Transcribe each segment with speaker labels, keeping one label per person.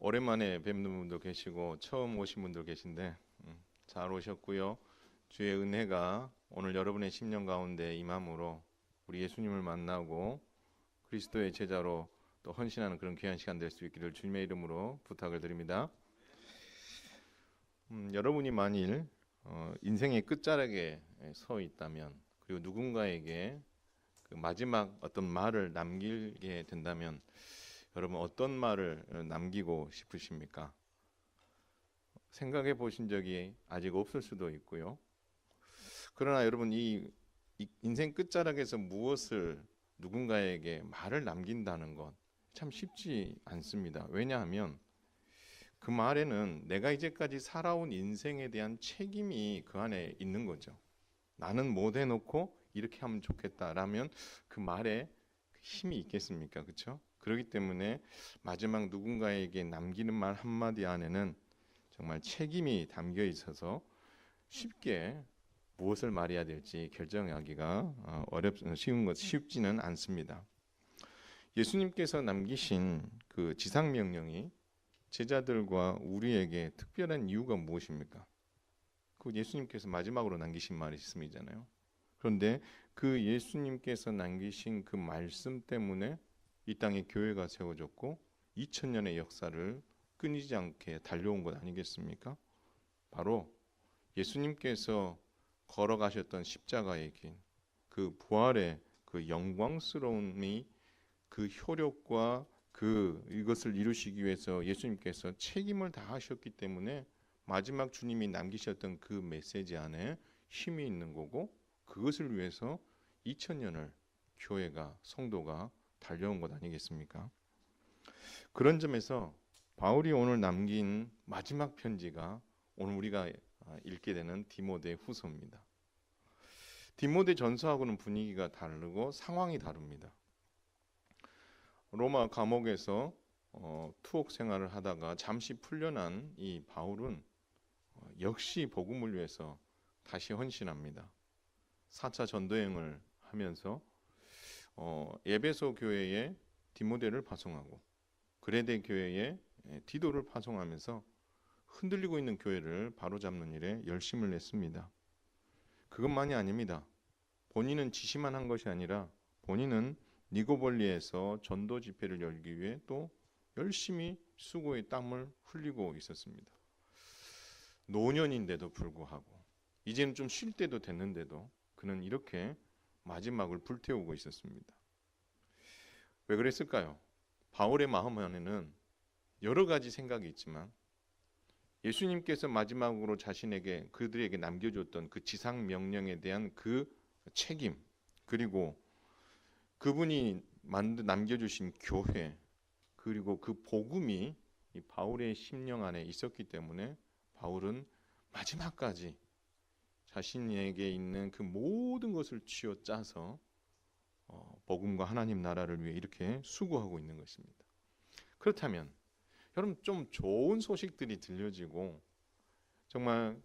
Speaker 1: 오랜만에 뵙는 분도 계시고 처음 오신 분도 계신데 잘 오셨고요. 주의 은혜가 오늘 여러분의 심령 가운데 임함으로 우리 예수님을 만나고 그리스도의 제자로 또 헌신하는 그런 귀한 시간 될 수 있기를 주님의 이름으로 부탁을 드립니다. 여러분이 만일 인생의 끝자락에 서 있다면, 그리고 누군가에게 그 마지막 어떤 말을 남기게 된다면 여러분 어떤 말을 남기고 싶으십니까? 생각해 보신 적이 아직 없을 수도 있고요. 그러나 여러분 이 인생 끝자락에서 무엇을 누군가에게 말을 남긴다는 것 참 쉽지 않습니다. 왜냐하면 그 말에는 내가 이제까지 살아온 인생에 대한 책임이 그 안에 있는 거죠. 나는 못 해놓고 이렇게 하면 좋겠다라면 그 말에 힘이 있겠습니까? 그렇죠? 그렇기 때문에 마지막 누군가에게 남기는 말 한마디 안에는 정말 책임이 담겨 있어서 쉽게 무엇을 말해야 될지 결정하기가 쉽지는 않습니다. 예수님께서 남기신 그 지상 명령이 제자들과 우리에게 특별한 이유가 무엇입니까? 그 예수님께서 마지막으로 남기신 말씀이잖아요. 그런데 그 예수님께서 남기신 그 말씀 때문에 이 땅에 교회가 세워졌고 2000년의 역사를 끊이지 않게 달려온 것 아니겠습니까? 바로 예수님께서 걸어가셨던 십자가의 길, 그 부활의 그 영광스러움이 그 효력과 이것을 이루시기 위해서 예수님께서 책임을 다하셨기 때문에 마지막 주님이 남기셨던 그 메시지 안에 힘이 있는 거고, 그것을 위해서 2000년을 교회가 성도가 달려온 것 아니겠습니까? 그런 점에서 바울이 오늘 남긴 마지막 편지가 오늘 우리가 읽게 되는 디모데 후서입니다. 디모데 전서하고는 분위기가 다르고 상황이 다릅니다. 로마 감옥에서 투옥 생활을 하다가 잠시 풀려난 이 바울은 역시 복음을 위해서 다시 헌신합니다. 4차 전도행을 하면서 에베소 교회에 디모데를 파송하고 그레데 교회에 디도를 파송하면서 흔들리고 있는 교회를 바로잡는 일에 열심을 냈습니다. 그것만이 아닙니다. 본인은 지시만 한 것이 아니라 본인은 니고볼리에서 전도 집회를 열기 위해 또 열심히 수고의 땀을 흘리고 있었습니다. 노년인데도 불구하고 이제는 좀 쉴 때도 됐는데도 그는 이렇게 마지막을 불태우고 있었습니다. 왜 그랬을까요? 바울의 마음 안에는 여러 가지 생각이 있지만 예수님께서 마지막으로 그들에게 남겨줬던 그 지상 명령에 대한 그 책임, 그리고 그분이 남겨주신 교회, 그리고 그 복음이 이 바울의 심령 안에 있었기 때문에 바울은 마지막까지 자신에게 있는 그 모든 것을 쥐어짜서 복음과 하나님 나라를 위해 이렇게 수고하고 있는 것입니다. 그렇다면 여러분, 좀 좋은 소식들이 들려지고 정말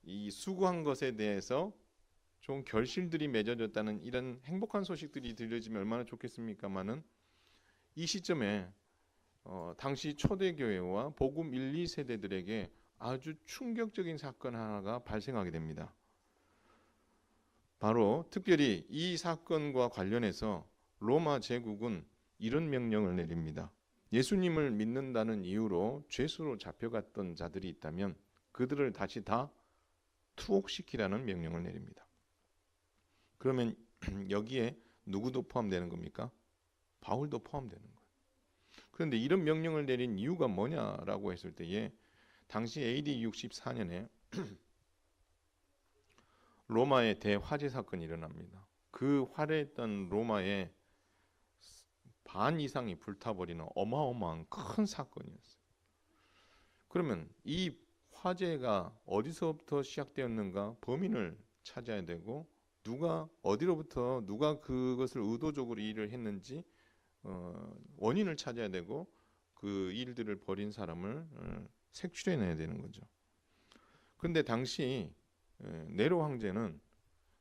Speaker 1: 이 수고한 것에 대해서 좋은 결실들이 맺어졌다는 이런 행복한 소식들이 들려지면 얼마나 좋겠습니까마는 이 시점에 당시 초대교회와 복음 1, 2세대들에게 아주 충격적인 사건 하나가 발생하게 됩니다. 바로 특별히 이 사건과 관련해서 로마 제국은 이런 명령을 내립니다. 예수님을 믿는다는 이유로 죄수로 잡혀갔던 자들이 있다면 그들을 다시 다 투옥시키라는 명령을 내립니다. 그러면 여기에 누구도 포함되는 겁니까? 바울도 포함되는 거예요. 그런데 이런 명령을 내린 이유가 뭐냐라고 했을 때에 당시 AD 64년에 로마의 대화재 사건이 일어납니다. 그 화려했던 로마의 반 이상이 불타버리는 어마어마한 큰 사건이었어요. 그러면 이 화재가 어디서부터 시작되었는가 범인을 찾아야 되고 누가 그것을 의도적으로 일을 했는지 원인을 찾아야 되고 그 일들을 벌인 사람을 색출해내야 되는 거죠. 그런데 당시 네로 황제는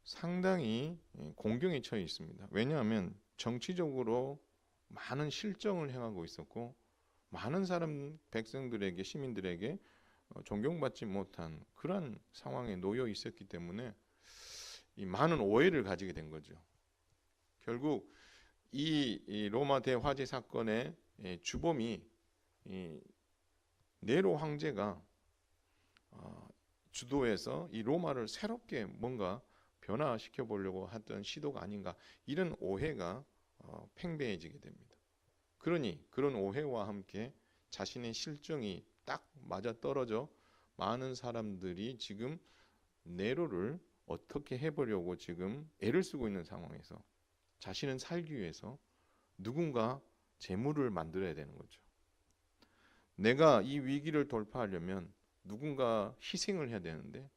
Speaker 1: 상당히 공경에 처해 있습니다. 왜냐하면 정치적으로 많은 실정을 행하고 있었고 많은 사람 백성들에게 시민들에게 존경받지 못한 그런 상황에 놓여 있었기 때문에 이 많은 오해를 가지게 된 거죠. 결국 이 로마 대화재 사건의 주범이 이 네로 황제가 주도해서 이 로마를 새롭게 뭔가 변화시켜 보려고 했던 시도가 아닌가, 이런 오해가 팽배해지게 됩니다. 그러니 그런 오해와 함께 자신의 실정이 딱 맞아떨어져 많은 사람들이 지금 네로를 어떻게 해보려고 지금 애를 쓰고 있는 상황에서 자신은 살기 위해서 누군가 재물을 만들어야 되는 거죠. 내가 이 위기를 돌파하려면 누군가 희생을 해야 되는데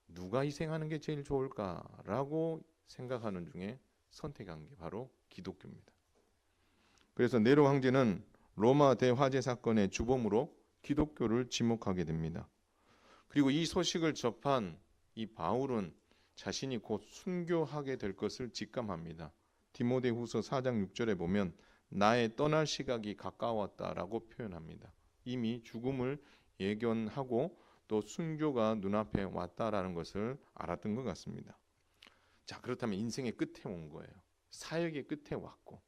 Speaker 1: 누가 희생하는 게 제일 좋을까라고 생각하는 중에 선택한 게 바로 기독교입니다. 그래서 네로 황제는 로마 대화재 사건의 주범으로 기독교를 지목하게 됩니다. 그리고 이 소식을 접한 이 바울은 자신이 곧 순교하게 될 것을 직감합니다. 디모데후서 4장 6절에 보면 나의 떠날 시각이 가까웠다라고 표현합니다. 이미 죽음을 예견하고 또 순교가 눈앞에 왔다라는 것을 알았던 것 같습니다. 자, 그렇다면 인생의 끝에 온 거예요. 사역의 끝에 왔고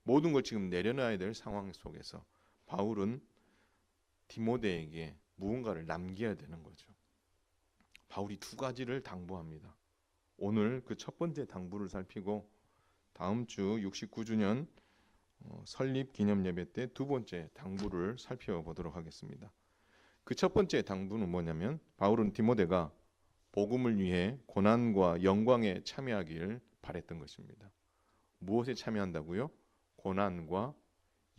Speaker 1: 모든 걸 지금 내려놔야 될 상황 속에서 바울은 디모데에게 무언가를 남겨야 되는 거죠. 바울이 두 가지를 당부합니다. 오늘 그 첫 번째 당부를 살피고 다음 주 69주년 설립 기념 예배 때 두 번째 당부를 살펴보도록 하겠습니다. 그 첫 번째 당부는 뭐냐면 바울은 디모데가 복음을 위해 고난과 영광에 참여하기를 바랬던 것입니다. 무엇에 참여한다고요? 고난과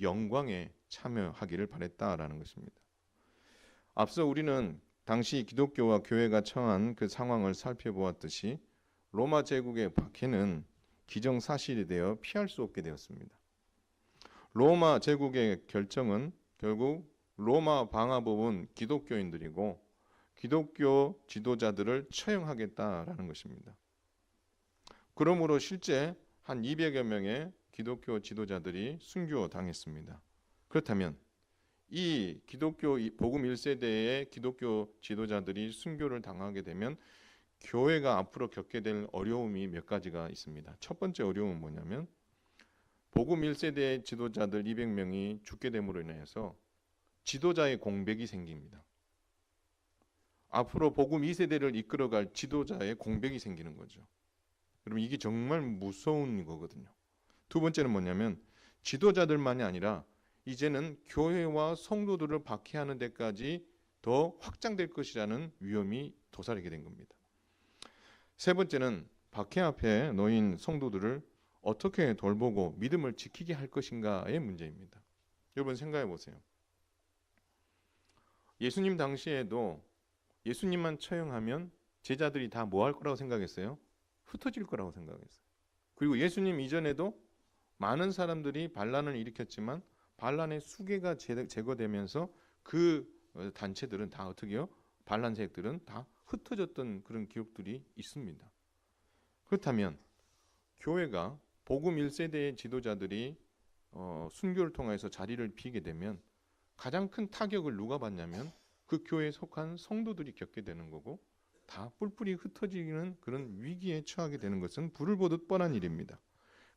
Speaker 1: 영광에 참여하기를 바랬다라는 것입니다. 앞서 우리는 당시 기독교와 교회가 처한 그 상황을 살펴보았듯이 로마 제국의 박해는 기정사실이 되어 피할 수 없게 되었습니다. 로마 제국의 결정은 결국 로마 방화법은 기독교인들이고 기독교 지도자들을 처형하겠다라는 것입니다. 그러므로 실제 한 200여 명의 기독교 지도자들이 순교당했습니다. 그렇다면 이 기독교 복음 1세대의 기독교 지도자들이 순교를 당하게 되면 교회가 앞으로 겪게 될 어려움이 몇 가지가 있습니다. 첫 번째 어려움은 뭐냐면 복음 1세대의 지도자들 200명이 죽게 됨으로 인해서 지도자의 공백이 생깁니다. 앞으로 복음 2세대를 이끌어갈 지도자의 공백이 생기는 거죠. 여러분, 이게 정말 무서운 거거든요. 두 번째는 뭐냐면 지도자들만이 아니라 이제는 교회와 성도들을 박해하는 데까지 더 확장될 것이라는 위험이 도사리게 된 겁니다. 세 번째는 박해 앞에 놓인 성도들을 어떻게 돌보고 믿음을 지키게 할 것인가의 문제입니다. 여러분 생각해 보세요. 예수님 당시에도 예수님만 처형하면 제자들이 다 뭐 할 거라고 생각했어요? 흩어질 거라고 생각했어요. 그리고 예수님 이전에도 많은 사람들이 반란을 일으켰지만 반란의 수계가 제거되면서 그 단체들은 다 어떻게요? 반란 세력들은 다 흩어졌던 그런 기록들이 있습니다. 그렇다면 교회가 복음 1세대의 지도자들이 순교를 통해서 자리를 비게 되면 가장 큰 타격을 누가 받냐면 그 교회에 속한 성도들이 겪게 되는 거고 다 뿔뿔이 흩어지는 그런 위기에 처하게 되는 것은 불을 보듯 뻔한 일입니다.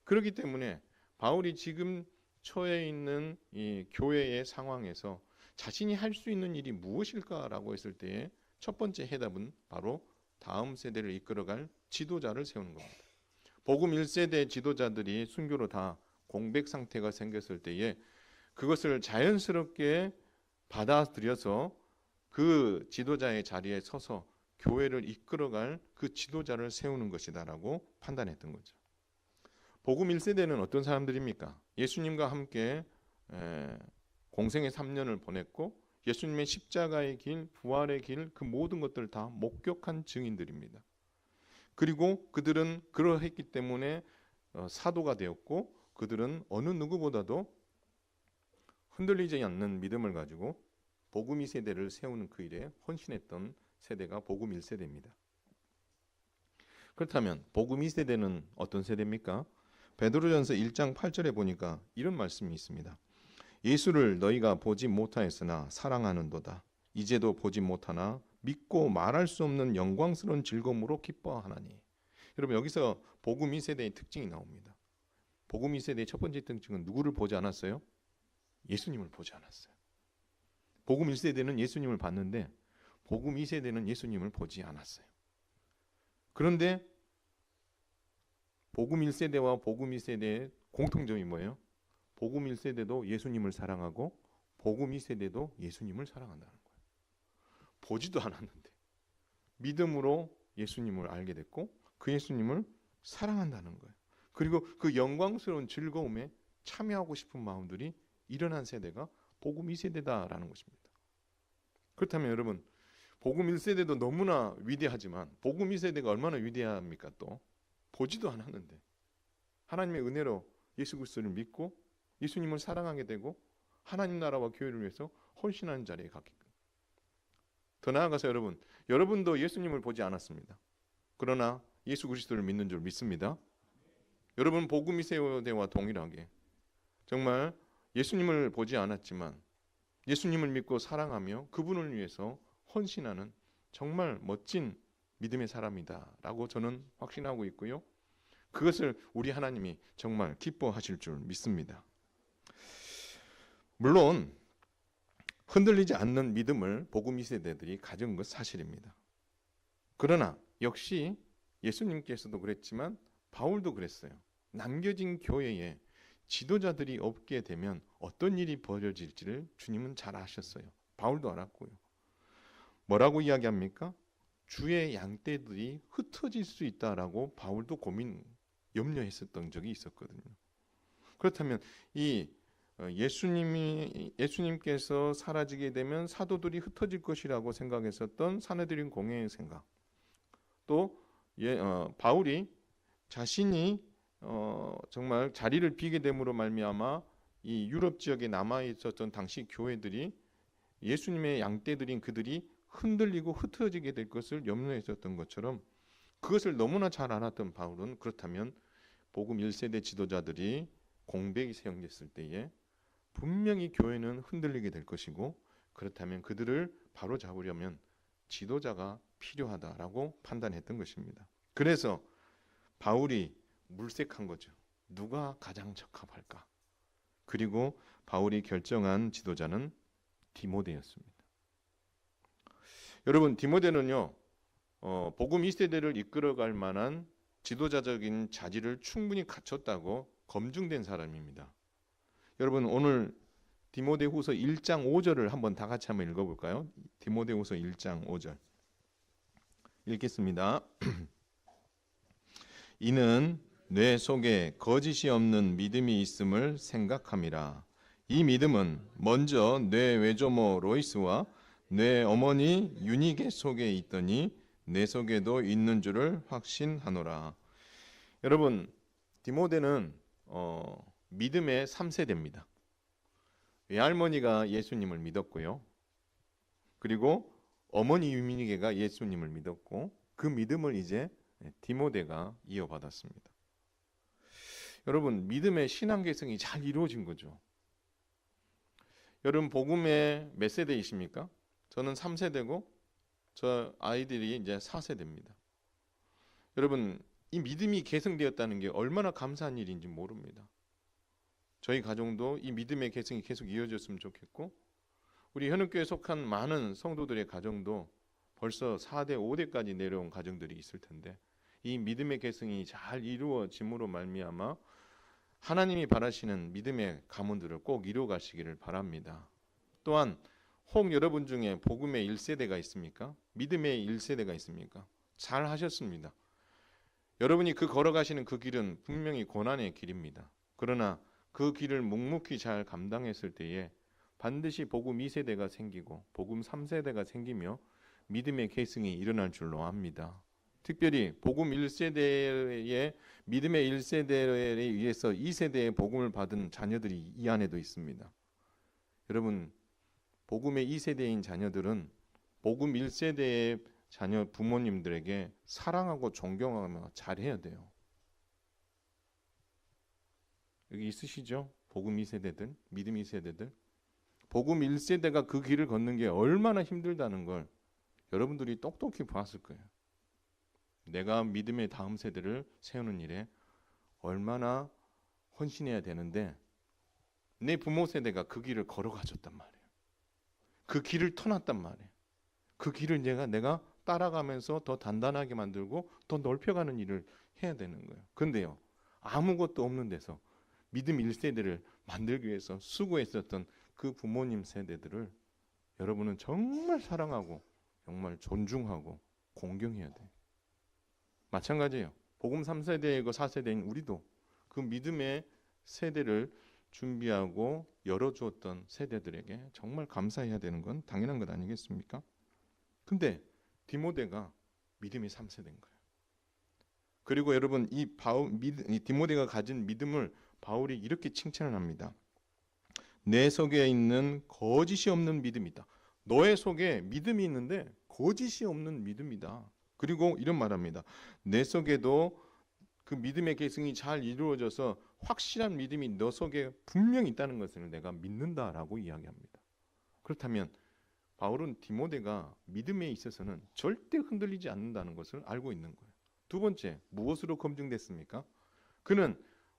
Speaker 1: 그렇기 때문에 바울이 지금 처해 있는 이 교회의 상황에서 자신이 할 수 있는 일이 무엇일까라고 했을 때의 첫 번째 해답은 바로 다음 세대를 이끌어갈 지도자를 세우는 겁니다. 복음 1세대 지도자들이 순교로 다 공백 상태가 생겼을 때에 그것을 자연스럽게 받아들여서 그 지도자의 자리에 서서 교회를 이끌어갈 그 지도자를 세우는 것이다라고 판단했던 거죠. 복음 1세대는 어떤 사람들입니까? 예수님과 함께 공생의 3년을 보냈고 예수님의 십자가의 길, 부활의 길, 그 모든 것들을 다 목격한 증인들입니다. 그리고 그들은 그러했기 때문에 사도가 되었고 그들은 어느 누구보다도 흔들리지 않는 믿음을 가지고 복음 2세대를 세우는 그 일에 헌신했던 세대가 복음 1세대입니다. 그렇다면 복음 2세대는 어떤 세대입니까? 베드로전서 1장 8절에 보니까 이런 말씀이 있습니다. 예수를 너희가 보지 못하였으나 사랑하는도다. 이제도 보지 못하나 믿고 말할 수 없는 영광스러운 즐거움으로 기뻐하나니. 여러분, 여기서 복음 2세대의 특징이 나옵니다. 복음 2세대의 첫 번째 특징은 누구를 보지 않았어요? 예수님을 보지 않았어요. 복음 1세대는 예수님을 봤는데 복음 2세대는 예수님을 보지 않았어요. 그런데 복음 1세대와 복음 2세대의 공통점이 뭐예요? 복음 1세대도 예수님을 사랑하고 복음 2세대도 예수님을 사랑한다는 거예요. 보지도 않았는데 믿음으로 예수님을 알게 됐고 그 예수님을 사랑한다는 거예요. 그리고 그 영광스러운 즐거움에 참여하고 싶은 마음들이 일어난 세대가 복음 2세대다라는 것입니다. 그렇다면 여러분, 복음 1세대도 너무나 위대하지만 복음 2세대가 얼마나 위대합니까? 또 보지도 않았는데 하나님의 은혜로 예수 그리스도를 믿고 예수님을 사랑하게 되고 하나님 나라와 교회를 위해서 헌신하는 자리에 갔게끔. 더 나아가서 여러분도 예수님을 보지 않았습니다. 그러나 예수 그리스도를 믿는 줄 믿습니다. 여러분, 복음 2세대와 동일하게 정말 예수님을 보지 않았지만 예수님을 믿고 사랑하며 그분을 위해서 헌신하는 정말 멋진 믿음의 사람이다라고 저는 확신하고 있고요. 그것을 우리 하나님이 정말 기뻐하실 줄 믿습니다. 물론 흔들리지 않는 믿음을 복음 2세대들이 가진 것 사실입니다. 그러나 역시 예수님께서도 그랬지만 바울도 그랬어요. 남겨진 교회에 지도자들이 없게 되면 어떤 일이 벌어질지를 주님은 잘 아셨어요. 바울도 알았고요. 뭐라고 이야기합니까? 주의 양떼들이 흩어질 수 있다라고 바울도 염려했었던 적이 있었거든요. 그렇다면 이 예수님께서 사라지게 되면 사도들이 흩어질 것이라고 생각했었던 사내들인 공회의 생각, 또 바울이 자신이 정말 자리를 비게 됨으로 말미암아 이 유럽 지역에 남아 있었던 당시 교회들이 예수님의 양떼들인 그들이 흔들리고 흩어지게 될 것을 염려했었던 것처럼 그것을 너무나 잘 알았던 바울은 그렇다면 복음 1세대 지도자들이 공백이 세용됐을 때에 분명히 교회는 흔들리게 될 것이고 그렇다면 그들을 바로잡으려면 지도자가 필요하다라고 판단했던 것입니다. 그래서 바울이 물색한 거죠. 누가 가장 적합할까? 그리고 바울이 결정한 지도자는 디모데였습니다. 여러분, 디모데는요, 복음 2세대를 이끌어갈 만한 지도자적인 자질을 충분히 갖췄다고 검증된 사람입니다. 여러분, 오늘 디모데후서 1장 5절을 한번 다 같이 한번 읽어볼까요? 디모데후서 1장 5절 읽겠습니다. 이는 뇌 속에 거짓이 없는 믿음이 있음을 생각함이라. 이 믿음은 먼저 뇌 외조모 로이스와 뇌 어머니 유니게 속에 있더니 내 속에도 있는 줄을 확신하노라. 여러분, 디모데는 믿음의 3세대입니다. 외할머니가 예수님을 믿었고요. 그리고 어머니 유니게가 예수님을 믿었고 그 믿음을 이제 디모데가 이어받았습니다. 여러분, 믿음의 신앙 계승이 잘 이루어진 거죠. 여러분, 복음의 몇 세대이십니까? 저는 3세대고 저 아이들이 이제 4세대입니다. 여러분, 이 믿음이 계승되었다는 게 얼마나 감사한 일인지 모릅니다. 저희 가정도 이 믿음의 계승이 계속 이어졌으면 좋겠고 우리 현역교회에 속한 많은 성도들의 가정도 벌써 4대, 5대까지 내려온 가정들이 있을 텐데 이 믿음의 계승이 잘 이루어짐으로 말미암아 하나님이 바라시는 믿음의 가문들을 꼭 이루어가시기를 바랍니다. 또한 혹 여러분 중에 복음의 1세대가 있습니까? 믿음의 1세대가 있습니까? 잘 하셨습니다. 여러분이 걸어가시는 그 길은 분명히 고난의 길입니다. 그러나 그 길을 묵묵히 잘 감당했을 때에 반드시 복음 2세대가 생기고 복음 3세대가 생기며 믿음의 계승이 일어날 줄로 압니다. 특별히 복음 1세대의 믿음의 1세대에 의해서 2세대의 복음을 받은 자녀들이 이 안에도 있습니다. 여러분, 복음의 2세대인 자녀들은 복음 1세대의 자녀 부모님들에게 사랑하고 존경하며 잘해야 돼요. 여기 있으시죠? 복음 2세대들, 믿음 2세대들, 복음 1세대가 그 길을 걷는 게 얼마나 힘들다는 걸 여러분들이 똑똑히 봤을 거예요. 내가 믿음의 다음 세대를 세우는 일에 얼마나 헌신해야 되는데 내 부모 세대가 그 길을 걸어가 줬단 말이에요. 그 길을 터놨단 말이에요. 그 길을 내가 따라가면서 더 단단하게 만들고 더 넓혀가는 일을 해야 되는 거예요. 근데요, 아무것도 없는 데서 믿음 1세대를 만들기 위해서 수고했었던 그 부모님 세대들을 여러분은 정말 사랑하고 정말 존중하고 공경해야 돼요. 마찬가지예요. 복음 3세대이고 4세대인 우리도 그 믿음의 세대를 준비하고 열어주었던 세대들에게 정말 감사해야 되는 건 당연한 것 아니겠습니까? 근데 디모데가 믿음이 3세대인 거예요. 그리고 여러분 이 디모데가 가진 믿음을 바울이 이렇게 칭찬을 합니다. 내 속에 있는 거짓이 없는 믿음이다. 너의 속에 믿음이 있는데 거짓이 없는 믿음이다. 그리고 이런 말합니다. 내 속에도 그 믿음의 계승이 잘 이루어져서 확실한 믿음이 너 속에 분명히 있다는 것을 내가 믿는다라고 이야기합니다. 그렇다면 바울은 디모데가 믿음에 있어서는 절대 흔들리지 않는다는 것을 알고 있는 거예요. 두 번째, 무엇으로 검증됐습니까? 그는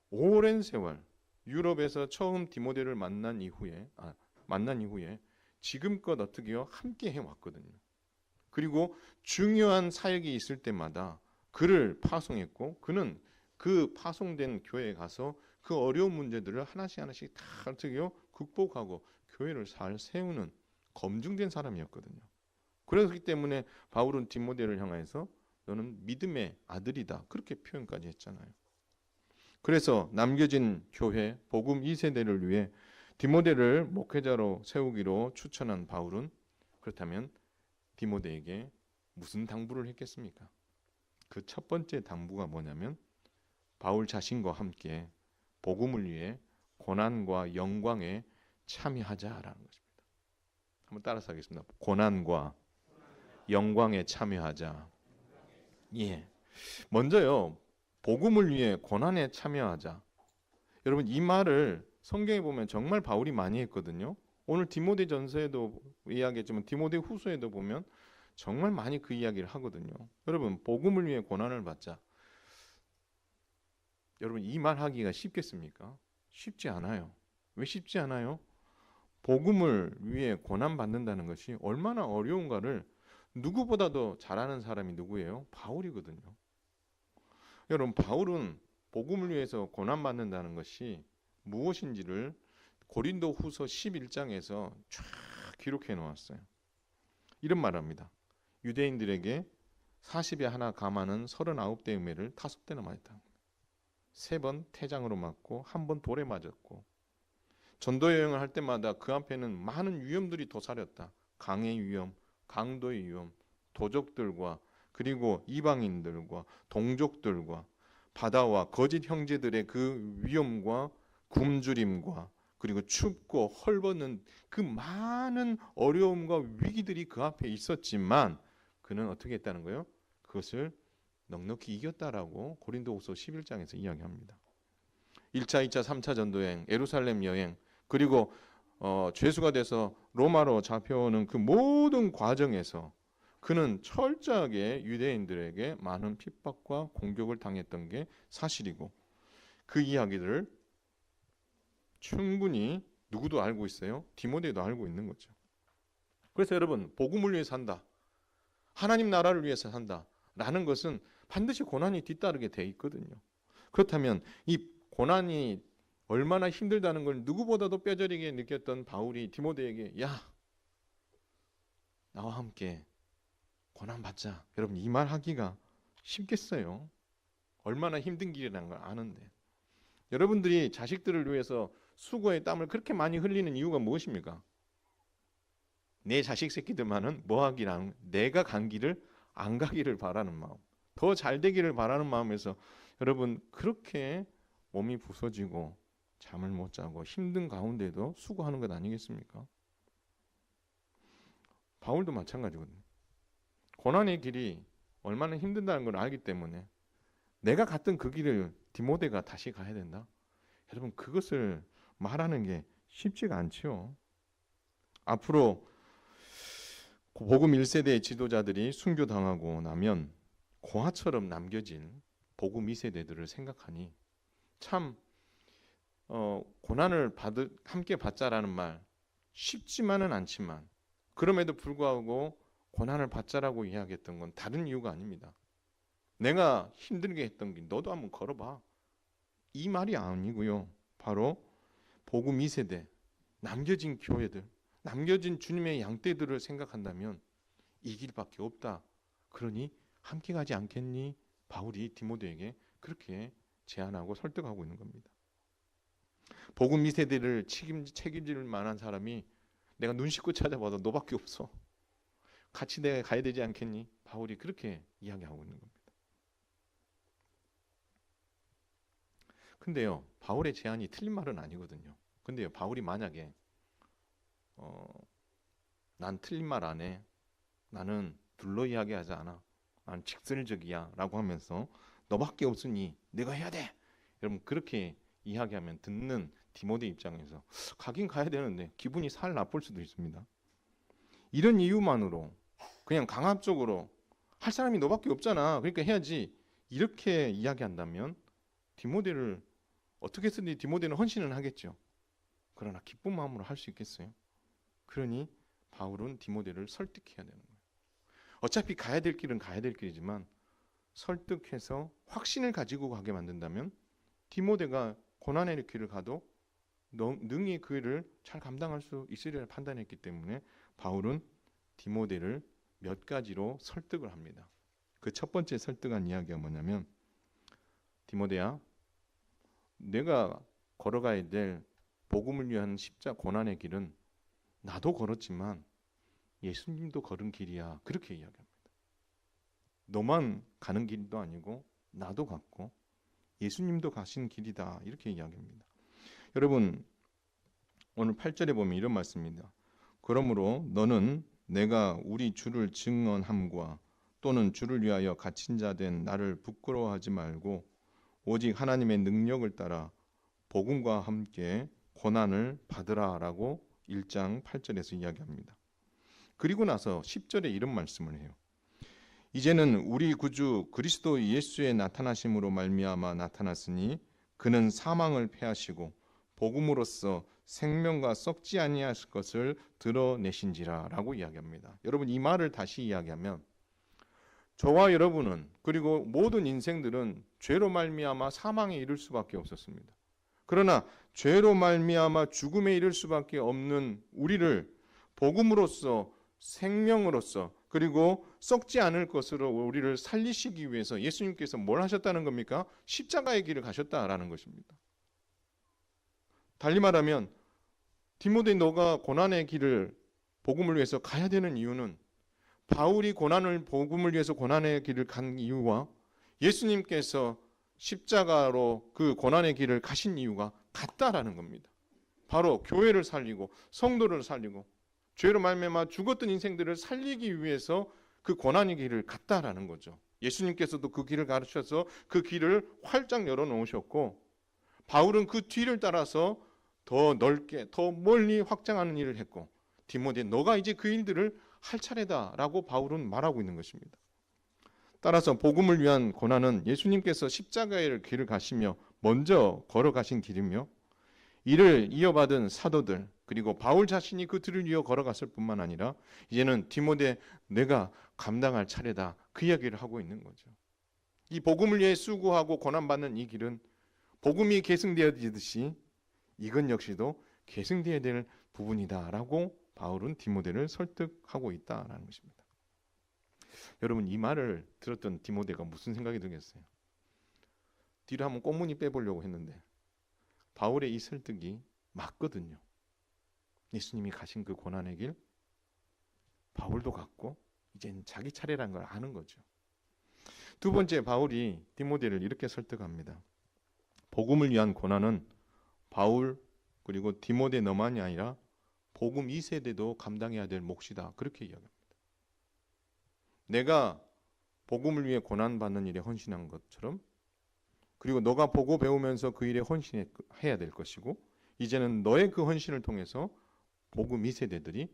Speaker 1: 오랜 세월 유럽에서 처음 디모데를 만난 이후에 지금껏 어떻게요? 함께 해왔거든요. 그리고 중요한 사역이 있을 때마다 그를 파송했고 그는 그 파송된 교회에 가서 그 어려운 문제들을 하나씩 다 어떻게요? 극복하고 교회를 잘 세우는 검증된 사람이었거든요. 그렇기 때문에 바울은 디모데를 향해서 너는 믿음의 아들이다. 그렇게 표현까지 했잖아요. 그래서 남겨진 교회 복음 2세대를 위해 디모데를 목회자로 세우기로 추천한 바울은 그렇다면 디모데에게 무슨 당부를 했겠습니까? 그 첫 번째 당부가 뭐냐면 바울 자신과 함께 복음을 위해 고난과 영광에 참여하자라는 것입니다. 한번 따라서 하겠습니다. 고난과 영광에 참여하자. 예. 먼저요. 복음을 위해 고난에 참여하자. 여러분 이 말을 성경에 보면 정말 바울이 많이 했거든요. 오늘 디모데전서에도 이야기했지만 디모데후서에도 보면 정말 많이 그 이야기를 하거든요. 여러분 복음을 위해 고난을 받자. 여러분 이 말 하기가 쉽겠습니까? 쉽지 않아요. 왜 쉽지 않아요? 복음을 위해 고난 받는다는 것이 얼마나 어려운가를 누구보다도 잘 아는 사람이 누구예요? 바울이거든요. 여러분 바울은 복음을 위해서 고난 받는다는 것이 무엇인지를 고린도후서 11장에서 쫙 기록해 놓았어요. 이런 말합니다. 유대인들에게 40에 하나 감하는 39대의 매를 5대나 맞았다. 3번 태장으로 맞고 1번 돌에 맞았고 전도 여행을 할 때마다 그 앞에는 많은 위험들이 도사렸다. 강의 위험, 강도의 위험, 도적들과 그리고 이방인들과 동족들과 바다와 거짓 형제들의 그 위험과 굶주림과 그리고 춥고 헐벗는 그 많은 어려움과 위기들이 그 앞에 있었지만 그는 어떻게 했다는 거예요? 그것을 넉넉히 이겼다라고 고린도후서 11장에서 이야기합니다. 1차, 2차, 3차 전도여행, 예루살렘 여행 그리고 죄수가 돼서 로마로 잡혀오는 그 모든 과정에서 그는 철저하게 유대인들에게 많은 핍박과 공격을 당했던 게 사실이고 그 이야기들을 충분히 누구도 알고 있어요. 디모데도 알고 있는 거죠. 그래서 여러분 복음을 위해 산다. 하나님 나라를 위해서 산다. 라는 것은 반드시 고난이 뒤따르게 돼 있거든요. 그렇다면 이 고난이 얼마나 힘들다는 걸 누구보다도 뼈저리게 느꼈던 바울이 디모데에게 야 나와 함께 고난 받자. 여러분 이 말 하기가 쉽겠어요? 얼마나 힘든 길이라는 걸 아는데 여러분들이 자식들을 위해서 수고의 땀을 그렇게 많이 흘리는 이유가 무엇입니까? 내 자식 새끼들만은 뭐 하기랑 내가 간 길을 안 가기를 바라는 마음, 더 잘 되기를 바라는 마음에서 여러분 그렇게 몸이 부서지고 잠을 못 자고 힘든 가운데도 수고하는 것 아니겠습니까? 바울도 마찬가지거든요. 고난의 길이 얼마나 힘든다는 걸 알기 때문에 내가 갔던 그 길을 디모데가 다시 가야 된다. 여러분 그것을 말하는 게 쉽지가 않지요. 앞으로 복음 1세대의 지도자들이 순교당하고 나면 고아처럼 남겨질 복음 2세대들을 생각하니 참 고난을 함께 받자라는 말 쉽지만은 않지만 그럼에도 불구하고 고난을 받자라고 이야기했던 건 다른 이유가 아닙니다. 내가 힘들게 했던 길 너도 한번 걸어봐. 이 말이 아니고요. 바로 복음 2세대 남겨진 교회들, 남겨진 주님의 양떼들을 생각한다면 이 길밖에 없다. 그러니 함께 가지 않겠니? 바울이 디모데에게 그렇게 제안하고 설득하고 있는 겁니다. 복음 2세대를 책임질 만한 사람이 내가 눈 씻고 찾아봐도 너밖에 없어. 같이 내가 가야 되지 않겠니? 바울이 그렇게 이야기하고 있는 겁니다. 근데요, 바울의 제안이 틀린 말은 아니거든요. 근데요, 바울이 만약에 난 틀린 말 안 해. 나는 둘러 이야기하지 않아. 난 직설적이야 라고 하면서 너밖에 없으니 내가 해야 돼. 여러분 그렇게 이야기하면 듣는 디모데 입장에서 가긴 가야 되는데 기분이 살 나쁠 수도 있습니다. 이런 이유만으로 그냥 강압적으로 할 사람이 너밖에 없잖아. 그러니까 해야지. 이렇게 이야기한다면 디모데를 어떻게 쓰든지 디모데는 헌신은 하겠죠. 그러나 기쁜 마음으로 할 수 있겠어요? 그러니 바울은 디모데를 설득해야 되는 거예요. 어차피 가야 될 길은 가야 될 길이지만 설득해서 확신을 가지고 가게 만든다면 디모데가 고난의 길을 가도 능히 그 일을 잘 감당할 수 있으리라 판단했기 때문에 바울은 디모데를 몇 가지로 설득을 합니다. 그 첫 번째 설득한 이야기가 뭐냐면 디모데야, 내가 걸어가야 될 복음을 위한 십자 고난의 길은 나도 걸었지만 예수님도 걸은 길이야. 그렇게 이야기합니다. 너만 가는 길도 아니고 나도 갔고 예수님도 가신 길이다. 이렇게 이야기합니다. 여러분 오늘 8절에 보면 이런 말씀입니다. 그러므로 너는 내가 우리 주를 증언함과 또는 주를 위하여 갇힌 자 된 나를 부끄러워하지 말고 오직 하나님의 능력을 따라 복음과 함께 고난을 받으라라고 1장 8절에서 이야기합니다. 그리고 나서 10절에 이런 말씀을 해요. 이제는 우리 구주 그리스도 예수의 나타나심으로 말미암아 나타났으니 그는 사망을 패하시고 복음으로써 생명과 썩지 아니하실 것을 드러내신지라라고 이야기합니다. 여러분 이 말을 다시 이야기하면 저와 여러분은 그리고 모든 인생들은 죄로 말미암아 사망에 이를 수밖에 없었습니다. 그러나 죄로 말미암아 죽음에 이를 수밖에 없는 우리를 복음으로써 생명으로써 그리고 썩지 않을 것으로 우리를 살리시기 위해서 예수님께서 뭘 하셨다는 겁니까? 십자가의 길을 가셨다라는 것입니다. 달리 말하면 디모데 너가 고난의 길을 복음을 위해서 가야 되는 이유는 바울이 복음을 위해서 고난의 길을 간 이유와 예수님께서 십자가로 그 고난의 길을 가신 이유가 같다라는 겁니다. 바로 교회를 살리고 성도를 살리고 죄로 말미암아 죽었던 인생들을 살리기 위해서 그 고난의 길을 갔다라는 거죠. 예수님께서도 그 길을 가르쳐서 그 길을 활짝 열어놓으셨고 바울은 그 뒤를 따라서 더 넓게 더 멀리 확장하는 일을 했고 디모데 너가 이제 그 일들을 할 차례다라고 바울은 말하고 있는 것입니다. 따라서 복음을 위한 고난은 예수님께서 십자가의 길을 가시며 먼저 걸어가신 길이며 이를 이어받은 사도들 그리고 바울 자신이 그 길을 이어 걸어갔을 뿐만 아니라 이제는 디모데 내가 감당할 차례다 그 이야기를 하고 있는 거죠. 이 복음을 위해 수고하고 고난받는 이 길은 복음이 계승되어지듯이 이건 역시도 계승되어야 될 부분이다라고 바울은 디모데를 설득하고 있다라는 것입니다. 여러분 이 말을 들었던 디모데가 무슨 생각이 들겠어요? 뒤로 한번 꽁무니 빼보려고 했는데 바울의 이 설득이 맞거든요. 예수님이 가신 그 고난의 길 바울도 갔고 이젠 자기 차례란 걸 아는 거죠. 두 번째 바울이 디모데를 이렇게 설득합니다. 복음을 위한 고난은 바울 그리고 디모데 너만이 아니라 복음 2세대도 감당해야 될 몫이다. 그렇게 이야기합니다. 내가 복음을 위해 고난받는 일에 헌신한 것처럼 그리고 너가 보고 배우면서 그 일에 헌신해야 될 것이고 이제는 너의 그 헌신을 통해서 복음 2세대들이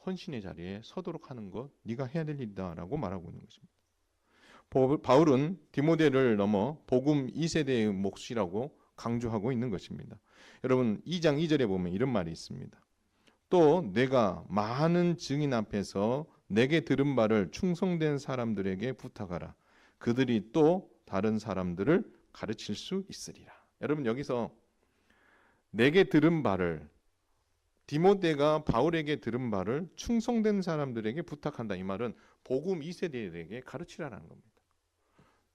Speaker 1: 헌신의 자리에 서도록 하는 것 네가 해야 될 일이다 라고 말하고 있는 것입니다. 바울은 디모데를 넘어 복음 2세대의 몫이라고 강조하고 있는 것입니다. 여러분 2장 2절에 보면 이런 말이 있습니다. 또 내가 많은 증인 앞에서 내게 들은 바를 충성된 사람들에게 부탁하라. 그들이 또 다른 사람들을 가르칠 수 있으리라. 여러분 여기서 내게 들은 바를, 디모데가 바울에게 들은 바를 충성된 사람들에게 부탁한다. 이 말은 복음 2세대에게 가르치라는 겁니다.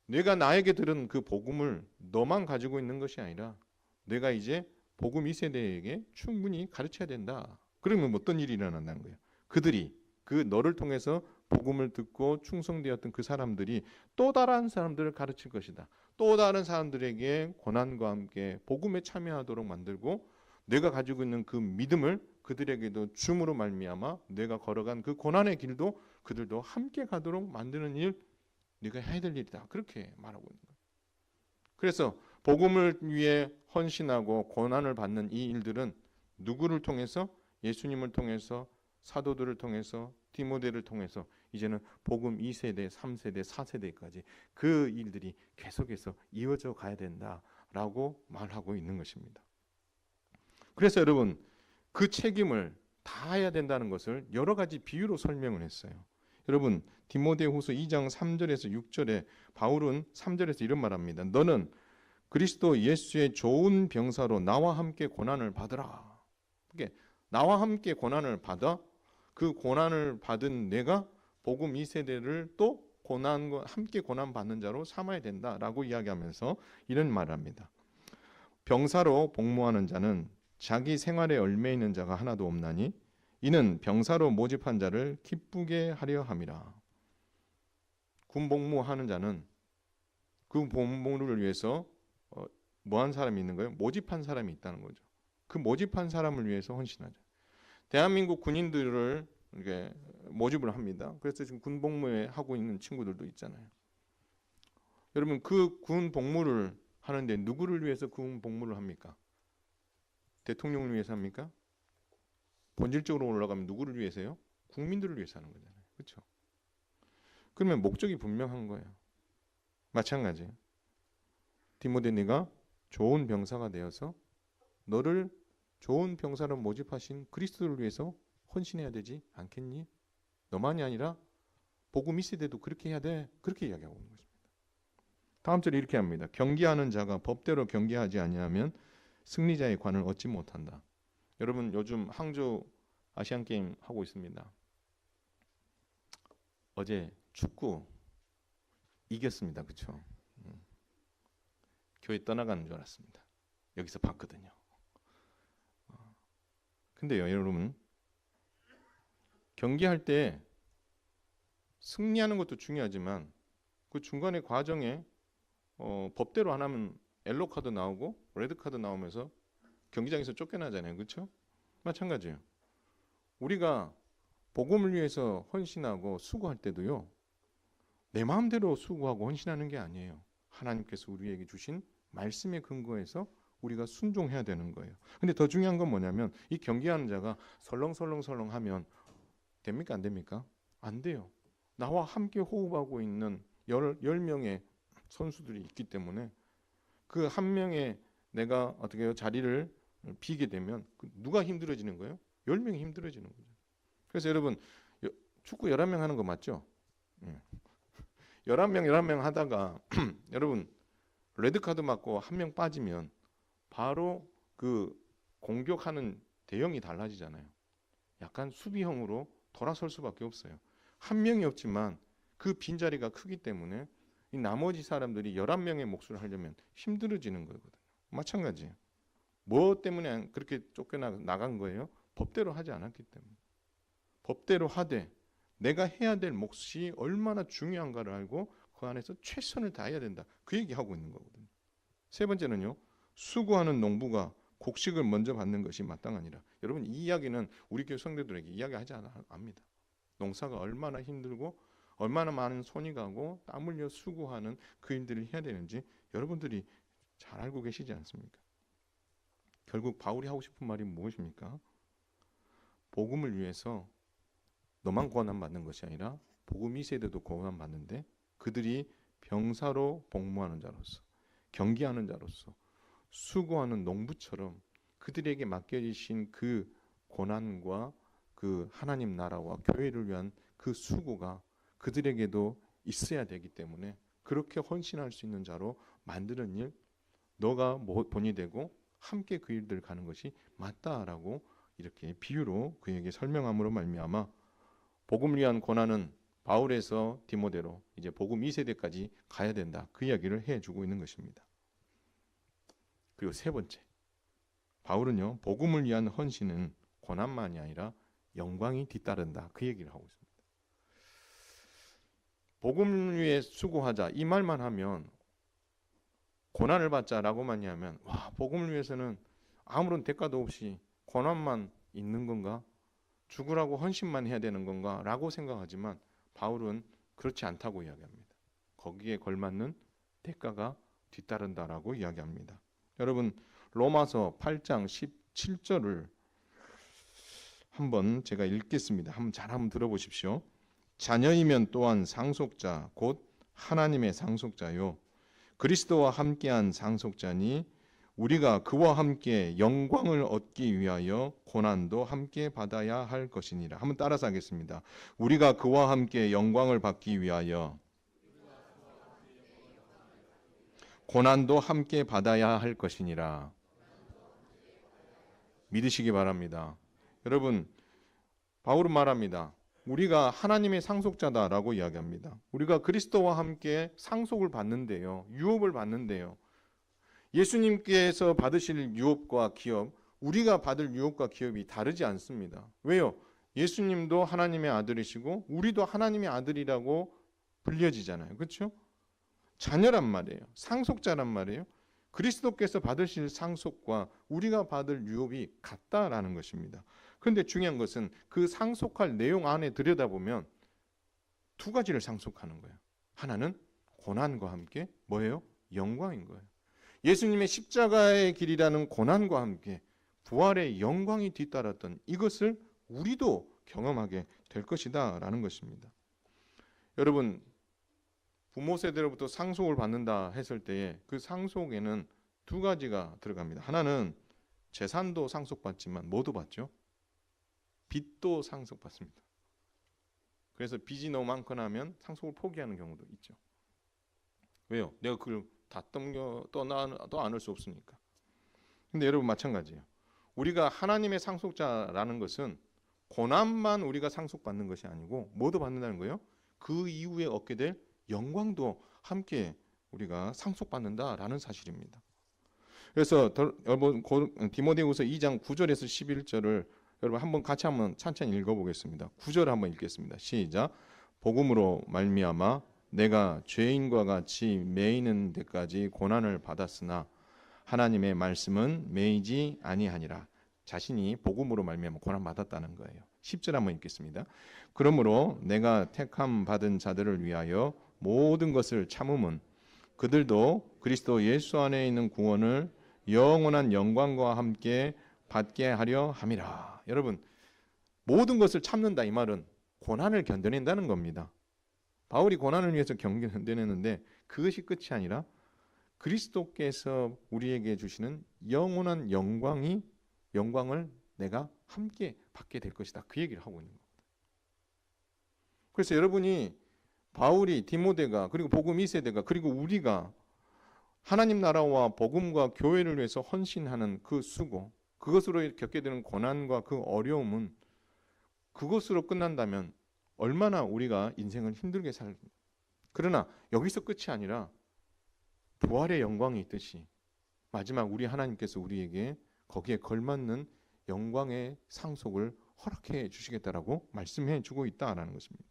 Speaker 1: 내가 나에게 들은 그 복음을 너만 가지고 있는 것이 아니라 내가 이제 복음 2세대에게 충분히 가르쳐야 된다. 그러면 어떤 일이 일어난다는 거예요. 그들이 그 너를 통해서 복음을 듣고 충성되었던 그 사람들이 또 다른 사람들을 가르칠 것이다. 또 다른 사람들에게 고난과 함께 복음에 참여하도록 만들고 내가 가지고 있는 그 믿음을 그들에게도 줌으로 말미암아 내가 걸어간 그 고난의 길도 그들도 함께 가도록 만드는 일, 네가 해야 될 일이다. 그렇게 말하고 있는 거예요. 그래서 복음을 위해 헌신하고 고난을 받는 이 일들은 누구를 통해서? 예수님을 통해서, 사도들을 통해서, 디모데를 통해서 이제는 복음 2세대, 3세대, 4세대까지 그 일들이 계속해서 이어져 가야 된다라고 말하고 있는 것입니다. 그래서 여러분 그 책임을 다해야 된다는 것을 여러 가지 비유로 설명을 했어요. 여러분 디모데후서 2장 3절에서 6절에 바울은 3절에서 이런 말합니다. 너는 그리스도 예수의 좋은 병사로 나와 함께 고난을 받으라. 그게 나와 함께 고난을 받아 그 고난을 받은 내가 복음 2세대를 또 고난과 함께 고난 받는 자로 삼아야 된다라고 이야기하면서 이런 말을 합니다. 병사로 복무하는 자는 자기 생활에 얽매 있는 자가 하나도 없나니 이는 병사로 모집한 자를 기쁘게 하려 함이라. 군 복무하는 자는 그 복무를 위해서 뭐한 사람이 있는 거예요? 모집한 사람이 있다는 거죠. 그 모집한 사람을 위해서 헌신하죠. 대한민국 군인들을 이렇게 모집을 합니다. 그래서 지금 군 복무에 하고 있는 친구들도 있잖아요. 여러분 그 군 복무를 하는데 누구를 위해서 군 복무를 합니까? 대통령을 위해서 합니까? 본질적으로 올라가면 누구를 위해서요? 국민들을 위해서 하는 거잖아요. 그렇죠? 그러면 목적이 분명한 거예요. 마찬가지예요. 디모데 네가 좋은 병사가 되어서 너를 좋은 병사로 모집하신 그리스도를 위해서 헌신해야 되지 않겠니? 너만이 아니라 복음 2세대도 그렇게 해야 돼. 그렇게 이야기하고 있는 것입니다. 다음 절에 이렇게 합니다. 경계하는 자가 법대로 경계하지 아니하면 승리자의 관을 얻지 못한다. 여러분 요즘 항저우 아시안게임 하고 있습니다. 어제 축구 이겼습니다. 그렇죠? 교회 떠나가는 줄 알았습니다. 여기서 봤거든요. 근데요 여러분 경기할 때 승리하는 것도 중요하지만 그 중간에 과정에 법대로 안 하면 옐로 카드 나오고 레드 카드 나오면서 경기장에서 쫓겨나잖아요. 그렇죠? 마찬가지예요. 우리가 복음을 위해서 헌신하고 수고할 때도요. 내 마음대로 수고하고 헌신하는 게 아니에요. 하나님께서 우리에게 주신 말씀에 근거해서 우리가 순종해야 되는 거예요. 근데 더 중요한 건 뭐냐면 이 경기하는 자가 설렁설렁 하면 됩니까? 안 됩니까? 안 돼요. 나와 함께 호흡하고 있는 10명의 선수들이 있기 때문에 그 한 명의 내가 어떻게 해요? 자리를 비게 되면 누가 힘들어지는 거예요? 10명이 힘들어지는 거죠. 그래서 여러분 축구 11명 하는 거 맞죠? 11명 하다가 여러분 레드카드 맞고 한 명 빠지면 바로 그 공격하는 대형이 달라지잖아요. 약간 수비형으로 돌아설 수밖에 없어요. 한 명이 없지만 그 빈자리가 크기 때문에 이 나머지 사람들이 11명의 몫을 하려면 힘들어지는 거거든요. 마찬가지예요. 뭐 때문에 그렇게 쫓겨나간 거예요? 법대로 하지 않았기 때문에. 법대로 하되 내가 해야 될 몫이 얼마나 중요한가를 알고 그 안에서 최선을 다해야 된다. 그 얘기하고 있는 거거든요. 세 번째는요. 수고하는 농부가 곡식을 먼저 받는 것이 마땅하니라. 여러분 이 이야기는 우리 교회 성도들에게 이야기하지 않습니다. 농사가 얼마나 힘들고 얼마나 많은 손이 가고 땀 흘려 수고하는 그 일들을 해야 되는지 여러분들이 잘 알고 계시지 않습니까? 결국 바울이 하고 싶은 말이 무엇입니까? 복음을 위해서 너만 고난받는 것이 아니라 복음 2세대도 고난받는데 그들이 병사로 복무하는 자로서, 경기하는 자로서, 수고하는 농부처럼 그들에게 맡겨지신 그 고난과 그 하나님 나라와 교회를 위한 그 수고가 그들에게도 있어야 되기 때문에 그렇게 헌신할 수 있는 자로 만드는 일, 너가 본이 되고 함께 그 일들을 가는 것이 맞다라고 이렇게 비유로 그에게 설명함으로 말미암아 복음을 위한 고난은 바울에서 디모데로 이제 복음 2세대까지 가야 된다. 그 이야기를 해주고 있는 것입니다. 그리고 세 번째, 바울은요, 복음을 위한 헌신은 고난만이 아니라 영광이 뒤따른다. 그 얘기를 하고 있습니다. 복음을 위해 수고하자 이 말만 하면 고난을 받자라고만 하면 와, 복음을 위해서는 아무런 대가도 없이 고난만 있는 건가? 죽으라고 헌신만 해야 되는 건가? 라고 생각하지만 바울은 그렇지 않다고 이야기합니다. 거기에 걸맞는 대가가 뒤따른다라고 이야기합니다. 여러분 로마서 8장 17절을 한번 제가 읽겠습니다. 한번 들어보십시오. 자녀이면 또한 상속자 곧 하나님의 상속자요 그리스도와 함께한 상속자니 우리가 그와 함께 영광을 얻기 위하여 고난도 함께 받아야 할 것이니라. 한번 따라서 하겠습니다. 우리가 그와 함께 영광을 받기 위하여 고난도 함께 받아야 할 것이니라. 믿으시기 바랍니다. 여러분, 바울은 말합니다. 우리가 하나님의 상속자다라고 이야기합니다. 우리가 그리스도와 함께 상속을 받는데요. 유업을 받는데요. 예수님께서 받으실 유업과 기업, 우리가 받을 유업과 기업이 다르지 않습니다. 왜요? 예수님도 하나님의 아들이시고 우리도 하나님의 아들이라고 불려지잖아요. 그렇죠? 자녀란 말이에요. 상속자란 말이에요. 그리스도께서 받으실 상속과 우리가 받을 유업이 같다라는 것입니다. 그런데 중요한 것은 그 상속할 내용 안에 들여다보면 두 가지를 상속하는 거예요. 하나는 고난과 함께 뭐예요? 영광인 거예요. 예수님의 십자가의 길이라는 고난과 함께 부활의 영광이 뒤따랐던 이것을 우리도 경험하게 될 것이다 라는 것입니다. 여러분, 부모 세대로부터 상속을 받는다 했을 때에 그 상속에는 두 가지가 들어갑니다. 하나는 재산도 상속받지만 뭐도 받죠? 빚도 상속받습니다. 그래서 빚이 너무 많거나 하면 상속을 포기하는 경우도 있죠. 왜요? 내가 그걸 다 떠 안을 수 없으니까. 근데 여러분 마찬가지예요. 우리가 하나님의 상속자라는 것은 고난만 우리가 상속받는 것이 아니고 뭐도 받는다는 거예요? 그 이후에 얻게 될 영광도 함께 우리가 상속받는다라는 사실입니다. 그래서 여러분 디모데후서 2장 9절에서 11절을 여러분 한번 같이 한번 천천히 읽어보겠습니다. 9절 한번 읽겠습니다. 시작. 복음으로 말미암아 내가 죄인과 같이 매이는 데까지 고난을 받았으나 하나님의 말씀은 매이지 아니하니라. 자신이 복음으로 말미암아 고난 받았다는 거예요. 10절 한번 읽겠습니다. 그러므로 내가 택함 받은 자들을 위하여 모든 것을 참음은 그들도 그리스도 예수 안에 있는 구원을 영원한 영광과 함께 받게 하려 함이라. 여러분, 모든 것을 참는다 이 말은 고난을 견뎌낸다는 겁니다. 바울이 고난을 위해서 견뎌내는데 그것이 끝이 아니라 그리스도께서 우리에게 주시는 영원한 영광을 내가 함께 받게 될 것이다. 그 얘기를 하고 있는 겁니다. 그래서 여러분이 바울이 디모데가 그리고 복음 2세대가 그리고 우리가 하나님 나라와 복음과 교회를 위해서 헌신하는 그 수고, 그것으로 겪게 되는 고난과 그 어려움은 그것으로 끝난다면 얼마나 우리가 인생을 힘들게 그러나 여기서 끝이 아니라 부활의 영광이 있듯이 마지막 우리 하나님께서 우리에게 거기에 걸맞는 영광의 상속을 허락해 주시겠다라고 말씀해 주고 있다라는 것입니다.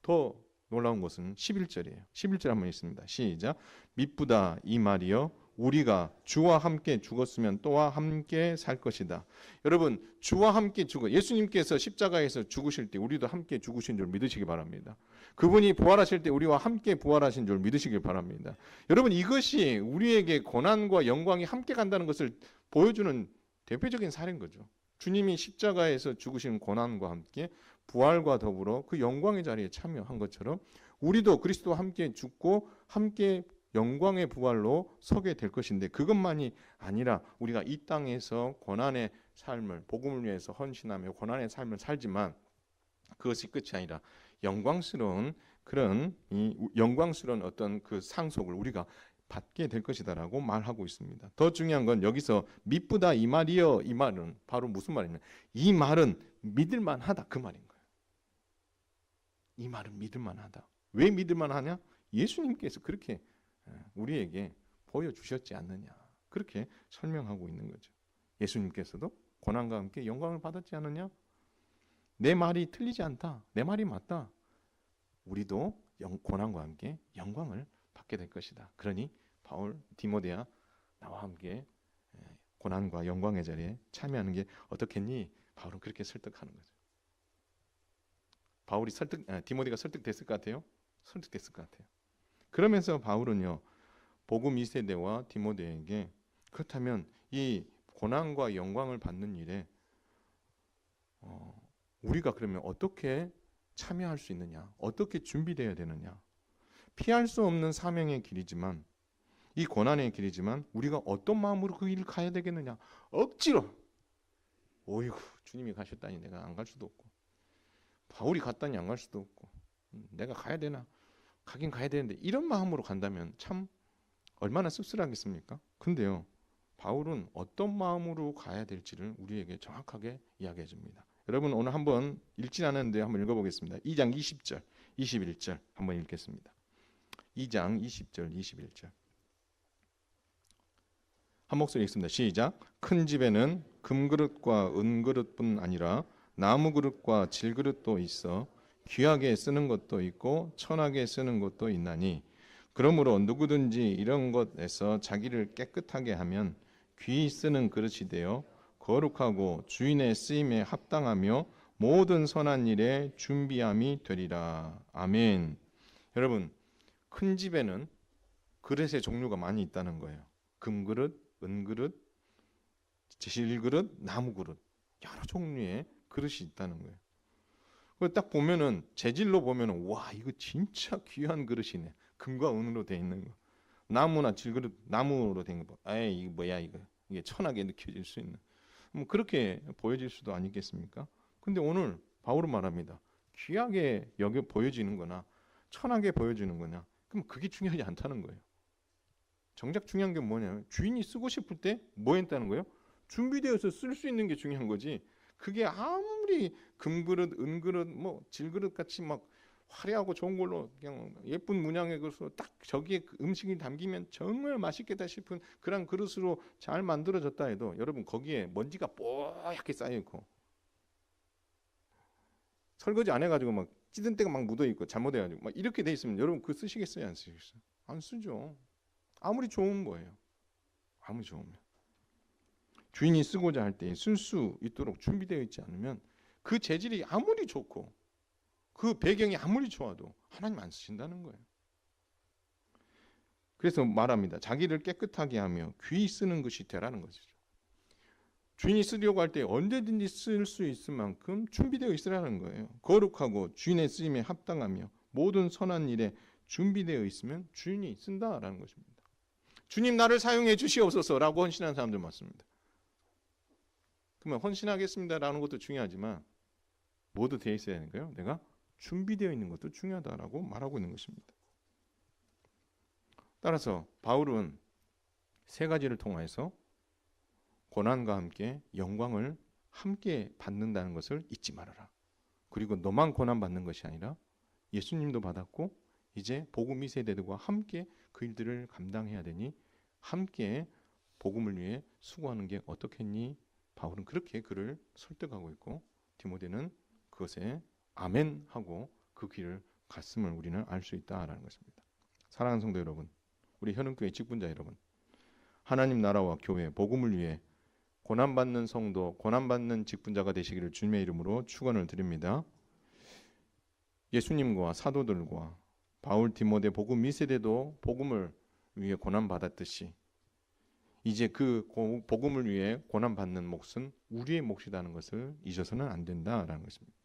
Speaker 1: 더 놀라운 것은 11절이에요. 11절 한번 읽습니다. 시작. 미쁘다 이 말이여 우리가 주와 함께 죽었으면 또와 함께 살 것이다. 여러분, 주와 함께 예수님께서 십자가에서 죽으실 때 우리도 함께 죽으신 줄 믿으시기 바랍니다. 그분이 부활하실 때 우리와 함께 부활하신 줄 믿으시길 바랍니다. 여러분, 이것이 우리에게 고난과 영광이 함께 간다는 것을 보여주는 대표적인 사례인 거죠. 주님이 십자가에서 죽으신 고난과 함께 부활과 더불어 그 영광의 자리에 참여한 것처럼 우리도 그리스도와 함께 죽고 함께 영광의 부활로 서게 될 것인데, 그것만이 아니라 우리가 이 땅에서 고난의 삶을, 복음을 위해서 헌신하며 고난의 삶을 살지만 그것이 끝이 아니라 영광스러운 그런 영광스러운 어떤 그 상속을 우리가 받게 될 것이다라고 말하고 있습니다. 더 중요한 건 여기서 미쁘다 이 말이여, 이 말은 바로 무슨 말이냐? 이 말은 믿을만하다 그 말인 거예요. 이 말은 믿을만하다. 왜 믿을만하냐? 예수님께서 그렇게 우리에게 보여주셨지 않느냐, 그렇게 설명하고 있는 거죠. 예수님께서도 고난과 함께 영광을 받았지 않느냐? 내 말이 틀리지 않다, 내 말이 맞다. 우리도 고난과 함께 영광을 받게 될 것이다. 그러니 바울, 디모데야, 나와 함께 고난과 영광의 자리에 참여하는 게 어떻겠니? 바울은 그렇게 설득하는 거죠. 바울이 디모데가 설득됐을 것 같아요? 설득됐을 것 같아요. 그러면서 바울은요, 복음 2세대와 디모데에게 그렇다면 이 고난과 영광을 받는 일에 우리가 그러면 어떻게 참여할 수 있느냐, 어떻게 준비되어야 되느냐. 피할 수 없는 사명의 길이지만, 이 고난의 길이지만 우리가 어떤 마음으로 그 길을 가야 되겠느냐. 억지로 어이구 주님이 가셨다니 내가 안 갈 수도 없고, 바울이 갔다니 안 갈 수도 없고, 내가 가야 되나? 가긴 가야 되는데, 이런 마음으로 간다면 참 얼마나 씁쓸하겠습니까? 근데요, 바울은 어떤 마음으로 가야 될지를 우리에게 정확하게 이야기해 줍니다. 여러분 오늘 한번 읽진 않았는데 한번 읽어보겠습니다. 2장 20절, 21절 한번 읽겠습니다. 2장 20절, 21절 한 목소리 읽습니다. 시작. 큰 집에는 금그릇과 은그릇뿐 아니라 나무그릇과 질그릇도 있어 귀하게 쓰는 것도 있고 천하게 쓰는 것도 있나니, 그러므로 누구든지 이런 것에서 자기를 깨끗하게 하면 귀히 쓰는 그릇이 되어 거룩하고 주인의 쓰임에 합당하며 모든 선한 일에 준비함이 되리라. 아멘. 여러분, 큰 집에는 그릇의 종류가 많이 있다는 거예요. 금그릇, 은그릇, 질그릇, 나무그릇, 여러 종류의 그릇이 있다는 거예요. 딱 보면은 재질로 보면은 와 이거 진짜 귀한 그릇이네. 금과 은으로 돼 있는 거. 나무나 질그릇, 나무로 된 거. 에이 이거 뭐야 이거. 이게 천하게 느껴질 수 있는. 뭐 그렇게 보여질 수도 아니겠습니까? 근데 오늘 바울은 말합니다. 귀하게 여겨 보여지는 거나 천하게 보여지는 거냐. 그럼 그게 중요하지 않다는 거예요. 정작 중요한 게 뭐냐면 주인이 쓰고 싶을 때 뭐 했다는 거예요? 준비되어서 쓸 수 있는 게 중요한 거지. 그게 아무리 금그릇, 은그릇, 뭐 질그릇 같이 막 화려하고 좋은 걸로 그냥 예쁜 문양의 것으로 딱 저기에 그 음식이 담기면 정말 맛있겠다 싶은 그런 그릇으로 잘 만들어졌다 해도 여러분 거기에 먼지가 뽀얗게 쌓여 있고 설거지 안 해가지고 막 찌든 때가 막 묻어 있고 잘못해가지고 막 이렇게 돼 있으면 여러분 그거 쓰시겠어요, 안 쓰시겠어요? 안 쓰죠. 아무리 좋은 거예요. 아무리 좋으면 주인이 쓰고자 할 때 쓸 수 있도록 준비되어 있지 않으면 그 재질이 아무리 좋고 그 배경이 아무리 좋아도 하나님 안 쓰신다는 거예요. 그래서 말합니다. 자기를 깨끗하게 하며 귀히 쓰는 것이 되라는 것이죠. 주인이 쓰려고 할 때 언제든지 쓸 수 있을 만큼 준비되어 있으라는 거예요. 거룩하고 주인의 쓰임에 합당하며 모든 선한 일에 준비되어 있으면 주인이 쓴다라는 것입니다. 주님 나를 사용해 주시옵소서라고 헌신하는 사람들 많습니다. 그러면 헌신하겠습니다라는 것도 중요하지만 뭐도 되어 있어야 하는 거예요? 내가 준비되어 있는 것도 중요하다라고 말하고 있는 것입니다. 따라서 바울은 세 가지를 통해서 고난과 함께 영광을 함께 받는다는 것을 잊지 말아라. 그리고 너만 고난 받는 것이 아니라 예수님도 받았고 이제 복음 2세대들과 함께 그 일들을 감당해야 되니 함께 복음을 위해 수고하는 게 어떻겠니? 바울은 그렇게 그를 설득하고 있고 디모데는 그것에 아멘 하고 그 길을 갔음을 우리는 알 수 있다라는 것입니다. 사랑하는 성도 여러분, 우리 현흥교회 직분자 여러분, 하나님 나라와 교회 복음을 위해 고난받는 성도, 고난받는 직분자가 되시기를 주님의 이름으로 축원을 드립니다. 예수님과 사도들과 바울, 디모데 복음 2세대도 복음을 위해 고난받았듯이 이제 그 복음을 위해 고난받는 몫은 우리의 몫이라는 것을 잊어서는 안 된다라는 것입니다.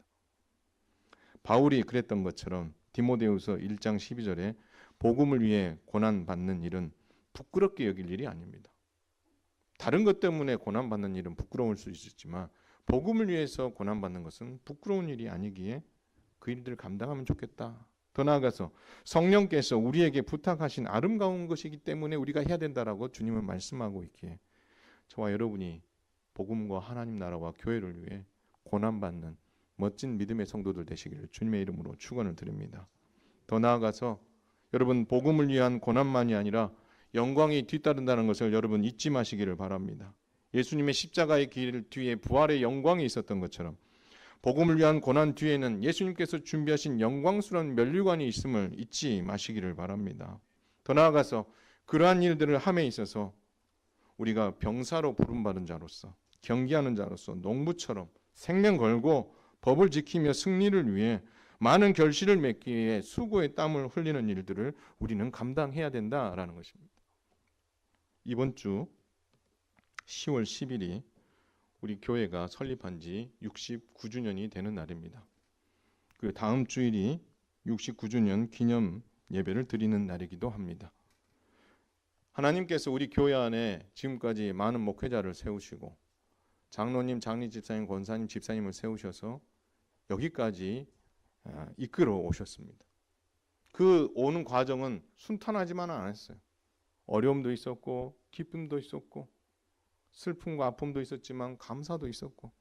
Speaker 1: 바울이 그랬던 것처럼 디모데후서 1장 12절에 복음을 위해 고난받는 일은 부끄럽게 여길 일이 아닙니다. 다른 것 때문에 고난받는 일은 부끄러울 수 있었지만 복음을 위해서 고난받는 것은 부끄러운 일이 아니기에 그 일들을 감당하면 좋겠다. 더 나아가서 성령께서 우리에게 부탁하신 아름다운 것이기 때문에 우리가 해야 된다라고 주님은 말씀하고 있기에 저와 여러분이 복음과 하나님 나라와 교회를 위해 고난받는 멋진 믿음의 성도들 되시기를 주님의 이름으로 축원을 드립니다. 더 나아가서 여러분 복음을 위한 고난만이 아니라 영광이 뒤따른다는 것을 여러분 잊지 마시기를 바랍니다. 예수님의 십자가의 길 뒤에 부활의 영광이 있었던 것처럼 복음을 위한 고난 뒤에는 예수님께서 준비하신 영광스러운 면류관이 있음을 잊지 마시기를 바랍니다. 더 나아가서 그러한 일들을 함에 있어서 우리가 병사로 부름받은 자로서 경기하는 자로서 농부처럼 생명 걸고 법을 지키며 승리를 위해 많은 결실을 맺기 위해 수고의 땀을 흘리는 일들을 우리는 감당해야 된다라는 것입니다. 이번 주 10월 10일이 우리 교회가 설립한 지 69주년이 되는 날입니다. 그 다음 주일이 69주년 기념 예배를 드리는 날이기도 합니다. 하나님께서 우리 교회 안에 지금까지 많은 목회자를 세우시고 장로님, 장리 집사님, 권사님, 집사님을 세우셔서 여기까지 이끌어 오셨습니다. 그 오는 과정은 순탄하지만 않았어요. 어려움도 있었고 기쁨도 있었고 슬픔과 아픔도 있었지만 감사도 있었고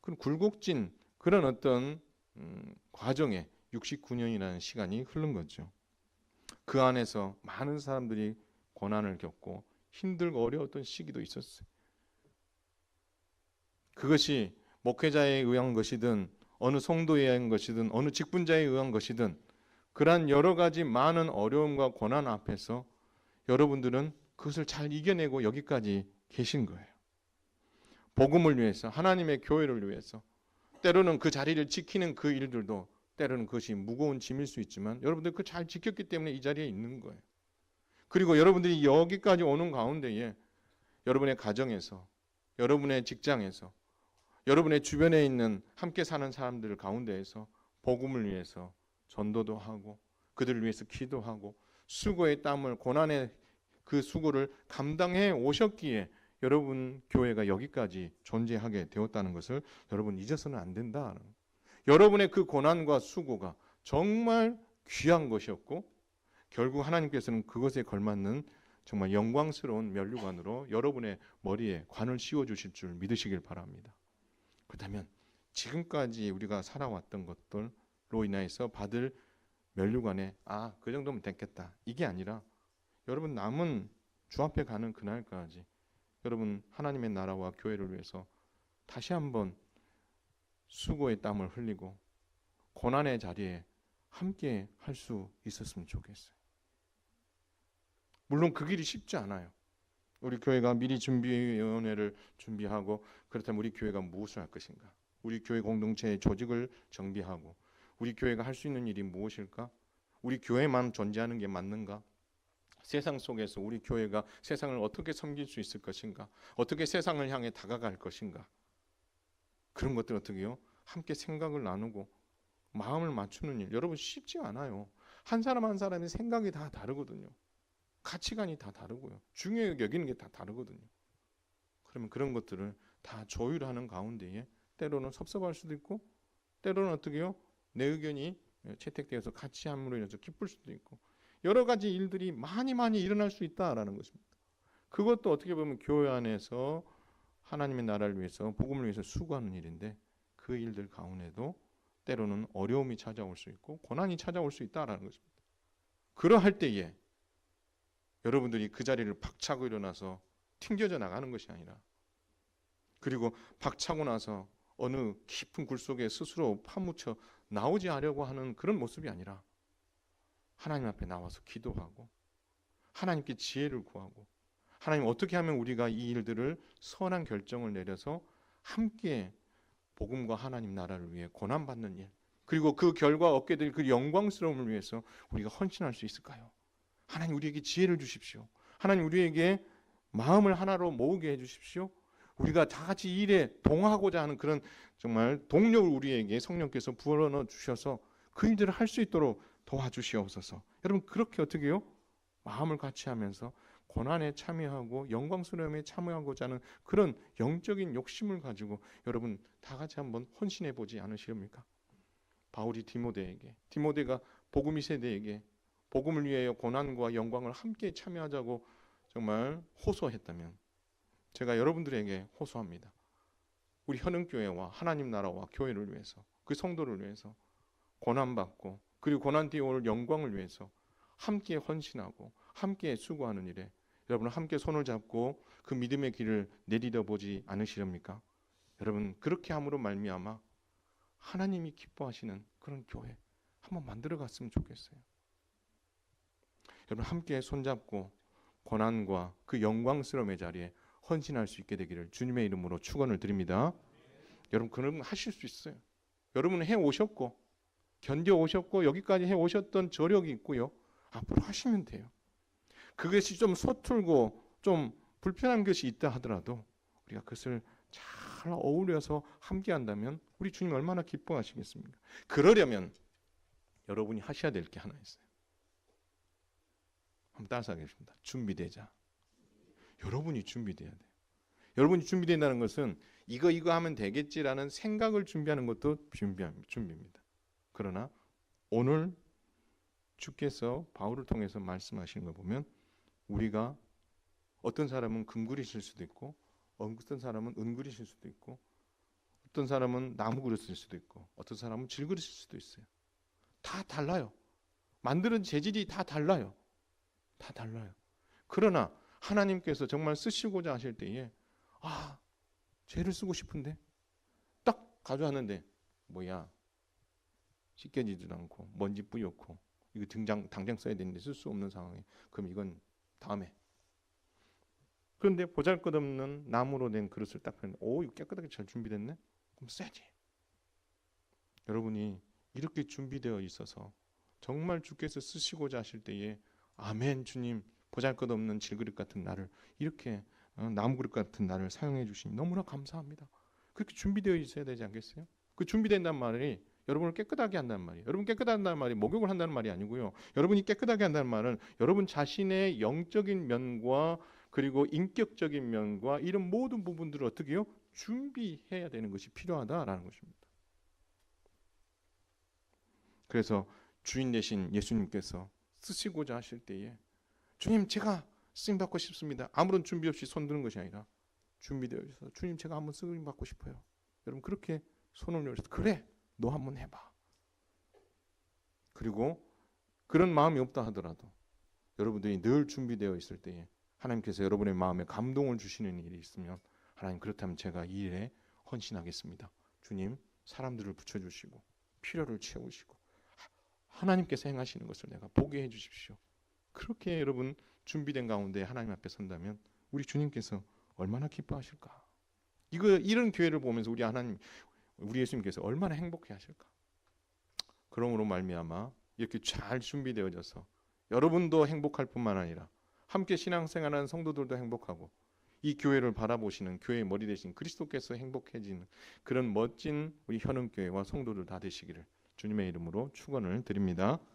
Speaker 1: 그런 굴곡진 그런 어떤 과정에 69년이라는 시간이 흐른 거죠. 그 안에서 많은 사람들이 고난을 겪고 힘들고 어려웠던 시기도 있었어요. 그것이 목회자에 의한 것이든 어느 성도에 의한 것이든 어느 직분자에 의한 것이든 그러한 여러 가지 많은 어려움과 고난 앞에서 여러분들은 그것을 잘 이겨내고 여기까지 계신 거예요. 복음을 위해서 하나님의 교회를 위해서 때로는 그 자리를 지키는 그 일들도 때로는 그것이 무거운 짐일 수 있지만 여러분들 그 잘 지켰기 때문에 이 자리에 있는 거예요. 그리고 여러분들이 여기까지 오는 가운데에 여러분의 가정에서 여러분의 직장에서 여러분의 주변에 있는 함께 사는 사람들 가운데에서 복음을 위해서 전도도 하고 그들을 위해서 기도하고 수고의 땀을 고난의 그 수고를 감당해 오셨기에 여러분 교회가 여기까지 존재하게 되었다는 것을 여러분 잊어서는 안 된다. 여러분의 그 고난과 수고가 정말 귀한 것이었고 결국 하나님께서는 그것에 걸맞는 정말 영광스러운 면류관으로 여러분의 머리에 관을 씌워주실 줄 믿으시길 바랍니다. 그렇다면 지금까지 우리가 살아왔던 것들로 인해서 받을 면류관에 그 정도면 됐겠다 이게 아니라 여러분 남은 주 앞에 가는 그날까지 여러분 하나님의 나라와 교회를 위해서 다시 한번 수고의 땀을 흘리고 고난의 자리에 함께 할 수 있었으면 좋겠어요. 물론 그 길이 쉽지 않아요. 우리 교회가 미리 준비위원회를 준비하고 그렇다면 우리 교회가 무엇을 할 것인가? 우리 교회 공동체의 조직을 정비하고 우리 교회가 할 수 있는 일이 무엇일까? 우리 교회만 존재하는 게 맞는가? 세상 속에서 우리 교회가 세상을 어떻게 섬길 수 있을 것인가? 어떻게 세상을 향해 다가갈 것인가? 그런 것들 어떻게요? 함께 생각을 나누고 마음을 맞추는 일 여러분 쉽지 않아요. 한 사람 한 사람의 생각이 다 다르거든요. 가치관이 다 다르고요. 중요하게 여기는 게 다 다르거든요. 그러면 그런 것들을 다 조율하는 가운데에 때로는 섭섭할 수도 있고 때로는 어떻게요? 내 의견이 채택되어서 같이 함으로 인해서 기쁠 수도 있고 여러 가지 일들이 많이 일어날 수 있다라는 것입니다. 그것도 어떻게 보면 교회 안에서 하나님의 나라를 위해서 복음을 위해서 수고하는 일인데 그 일들 가운데도 때로는 어려움이 찾아올 수 있고 고난이 찾아올 수 있다라는 것입니다. 그러할 때에 여러분들이 그 자리를 박차고 일어나서 튕겨져 나가는 것이 아니라 그리고 박차고 나서 어느 깊은 굴 속에 스스로 파묻혀 나오지 않으려고 하는 그런 모습이 아니라 하나님 앞에 나와서 기도하고 하나님께 지혜를 구하고 하나님 어떻게 하면 우리가 이 일들을 선한 결정을 내려서 함께 복음과 하나님 나라를 위해 고난받는 일 그리고 그 결과 얻게 될 그 영광스러움을 위해서 우리가 헌신할 수 있을까요? 하나님 우리에게 지혜를 주십시오. 하나님 우리에게 마음을 하나로 모으게 해주십시오. 우리가 다 같이 이 일에 동하고자 하는 그런 정말 동력을 우리에게 성령께서 부어넣어 주셔서 그 일들을 할 수 있도록 도와주시옵소서. 여러분 그렇게 어떻게 해요? 마음을 같이 하면서 고난에 참여하고 영광스러움에 참여하고자 하는 그런 영적인 욕심을 가지고 여러분 다 같이 한번 헌신해 보지 않으시렵니까? 바울이 디모데가 복음 2세대에게 복음을 위하여 고난과 영광을 함께 참여하자고 정말 호소했다면 제가 여러분들에게 호소합니다. 우리 현흥교회와 하나님 나라와 교회를 위해서 그 성도를 위해서 고난받고 그리고 고난 뒤에 올 영광을 위해서 함께 헌신하고 함께 수고하는 일에 여러분 함께 손을 잡고 그 믿음의 길을 내디뎌 보지 않으시렵니까? 여러분 그렇게 함으로 말미암아 하나님이 기뻐하시는 그런 교회 한번 만들어 갔으면 좋겠어요. 여러분 함께 손잡고 고난과 그 영광스러움의 자리에 헌신할 수 있게 되기를 주님의 이름으로 축원을 드립니다. 여러분 그럼 하실 수 있어요. 여러분은 해오셨고 견뎌오셨고 여기까지 해오셨던 저력이 있고요. 앞으로 하시면 돼요. 그것이 좀 서툴고 좀 불편한 것이 있다 하더라도 우리가 그것을 잘 어울려서 함께 한다면 우리 주님 얼마나 기뻐하시겠습니까? 그러려면 여러분이 하셔야 될 게 하나 있어요. 한번 따라서 하겠습니다. 준비되자. 여러분이 준비돼야 돼요. 여러분이 준비된다는 것은 이거 하면 되겠지라는 생각을 준비하는 것도 준비입니다. 그러나 오늘 주께서 바울을 통해서 말씀하시는 걸 보면 우리가 어떤 사람은 금그리실 수도 있고 어떤 사람은 은그리실 수도 있고 어떤 사람은 나무 그릇일 수도 있고 어떤 사람은 질그릇일 수도 있어요. 다 달라요. 만드는 재질이 다 달라요. 다 달라요. 그러나 하나님께서 정말 쓰시고자 하실 때에 쟤를 쓰고 싶은데 딱 가져왔는데 뭐야 씻겨지지도 않고 먼지 뿌옇고 이거 당장 써야 되는데 쓸 수 없는 상황에 그럼 이건 다음에. 그런데 보잘것없는 나무로 된 그릇을 딱 펴는데 이거 깨끗하게 잘 준비됐네? 그럼 써야지. 여러분이 이렇게 준비되어 있어서 정말 주께서 쓰시고자 하실 때에 아멘 주님 보잘것없는 질그릇 같은 나를 이렇게 나무 그릇 같은 나를 사용해 주시니 너무나 감사합니다. 그렇게 준비되어 있어야 되지 않겠어요? 그 준비된다는 말이 여러분을 깨끗하게 한다는 말이에요. 여러분 깨끗하다는 말이 목욕을 한다는 말이 아니고요. 여러분이 깨끗하게 한다는 말은 여러분 자신의 영적인 면과 그리고 인격적인 면과 이런 모든 부분들을 어떻게 해요? 준비해야 되는 것이 필요하다라는 것입니다. 그래서 주인 되신 예수님께서 쓰시고자 하실 때에 주님 제가 쓰임 받고 싶습니다. 아무런 준비 없이 손 드는 것이 아니라 준비되어 있어서 주님 제가 한번 쓰임 받고 싶어요. 여러분 그렇게 손을 열어서 그래 너 한번 해봐. 그리고 그런 마음이 없다 하더라도 여러분들이 늘 준비되어 있을 때에 하나님께서 여러분의 마음에 감동을 주시는 일이 있으면 하나님 그렇다면 제가 이 일에 헌신하겠습니다. 주님 사람들을 붙여주시고 필요를 채우시고 하나님께서 행하시는 것을 내가 보게 해주십시오. 그렇게 여러분 준비된 가운데 하나님 앞에 선다면 우리 주님께서 얼마나 기뻐하실까. 이런 교회를 보면서 우리 예수님께서 얼마나 행복해 하실까. 그러므로 말미암아 이렇게 잘 준비되어져서 여러분도 행복할 뿐만 아니라 함께 신앙생활하는 성도들도 행복하고 이 교회를 바라보시는 교회의 머리 되신 그리스도께서 행복해지는 그런 멋진 우리 현흥교회와 성도들 다 되시기를 주님의 이름으로 축원을 드립니다.